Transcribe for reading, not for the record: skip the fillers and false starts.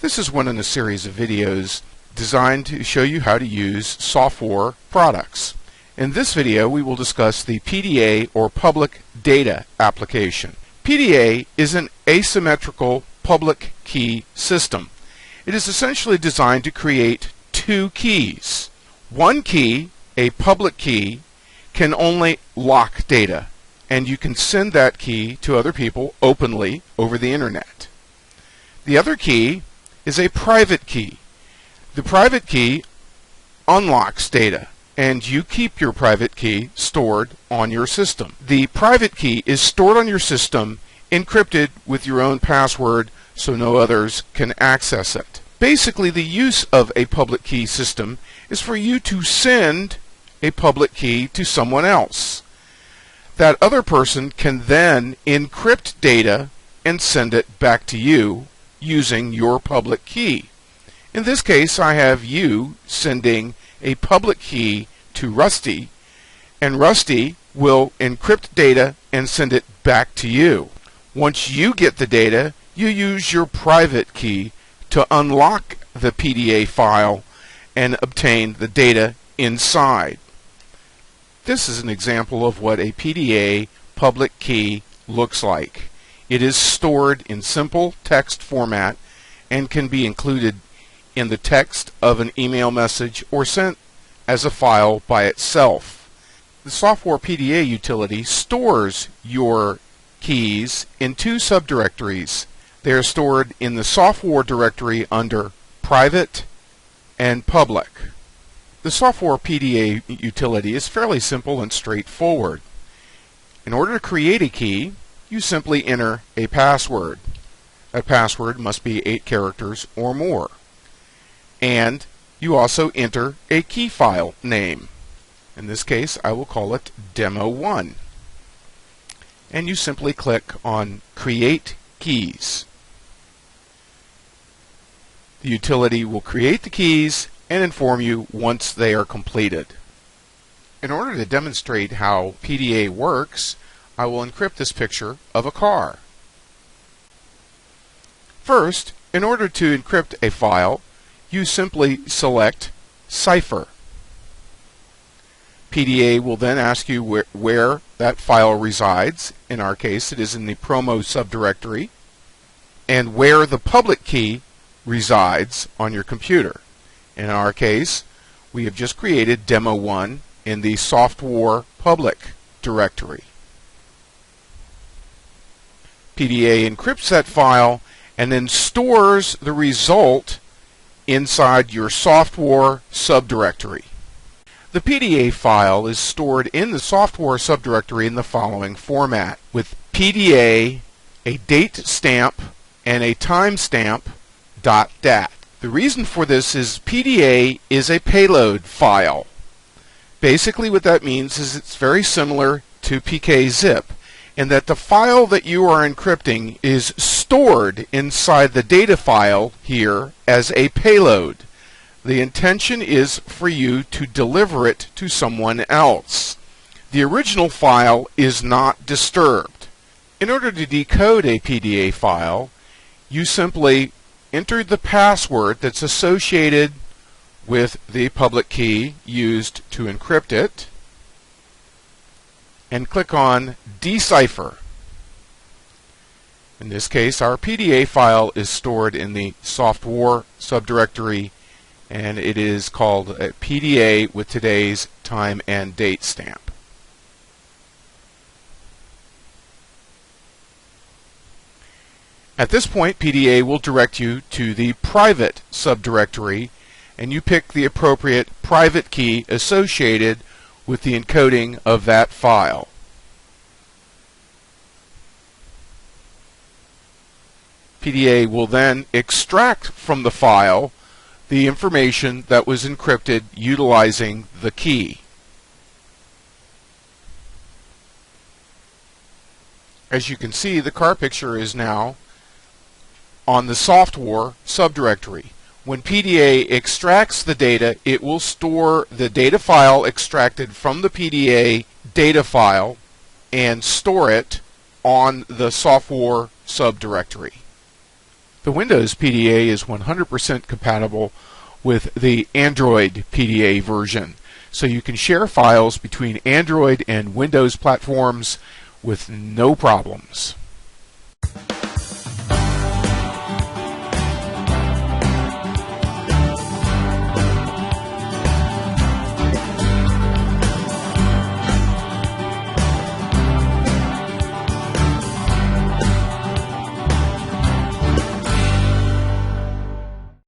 This is one in a series of videos designed to show you how to use software products. In this video, we will discuss the PDA or Public Data application. PDA is an asymmetrical public key system. It is essentially designed to create two keys. One key, a public key, can only lock data, and you can send that key to other people openly over the internet. The other key is a private key. The private key unlocks data, and you keep your private key stored on your system. The private key is stored on your system, encrypted with your own password so no others can access it. Basically, the use of a public key system is for you to send a public key to someone else. That other person can then encrypt data and send it back to you using your public key. In this case, I have you sending a public key to Rusty, and Rusty will encrypt data and send it back to you. Once you get the data, you use your private key to unlock the PDA file and obtain the data inside. This is an example of what a PDA public key looks like. It is stored in simple text format and can be included in the text of an email message or sent as a file by itself. The software PDA utility stores your keys in two subdirectories. They are stored in the software directory under private and public. The software PDA utility is fairly simple and straightforward. In order to create a key, you simply enter a password. That password must be 8 characters or more. And you also enter a key file name. In this case, I will call it Demo1. And you simply click on Create Keys. The utility will create the keys and inform you once they are completed. In order to demonstrate how PDA works, I will encrypt this picture of a car. First, in order to encrypt a file, you simply select Cipher. PDA will then ask you where that file resides. In our case, it is in the promo subdirectory, and where the public key resides on your computer. In our case, we have just created Demo1 in the software public directory. PDA encrypts that file and then stores the result inside your software subdirectory. The PDA file is stored in the software subdirectory in the following format, with PDA, a date stamp, and a timestamp .dat. The reason for this is PDA is a payload file. Basically what that means is it's very similar to PKZip, in that the file that you are encrypting is stored inside the data file here as a payload. The intention is for you to deliver it to someone else. The original file is not disturbed. In order to decode a PDA file, you simply enter the password that's associated with the public key used to encrypt it, and click on Decipher. In this case, our PDA file is stored in the software subdirectory, and it is called a PDA with today's time and date stamp. At this point, PDA will direct you to the private subdirectory, and you pick the appropriate private key associated with the encoding of that file. PDA will then extract from the file the information that was encrypted utilizing the key. As you can see, the car picture is now on the software subdirectory. When PDA extracts the data, it will store the data file extracted from the PDA data file and store it on the software subdirectory. The Windows PDA is 100% compatible with the Android PDA version, so you can share files between Android and Windows platforms with no problems.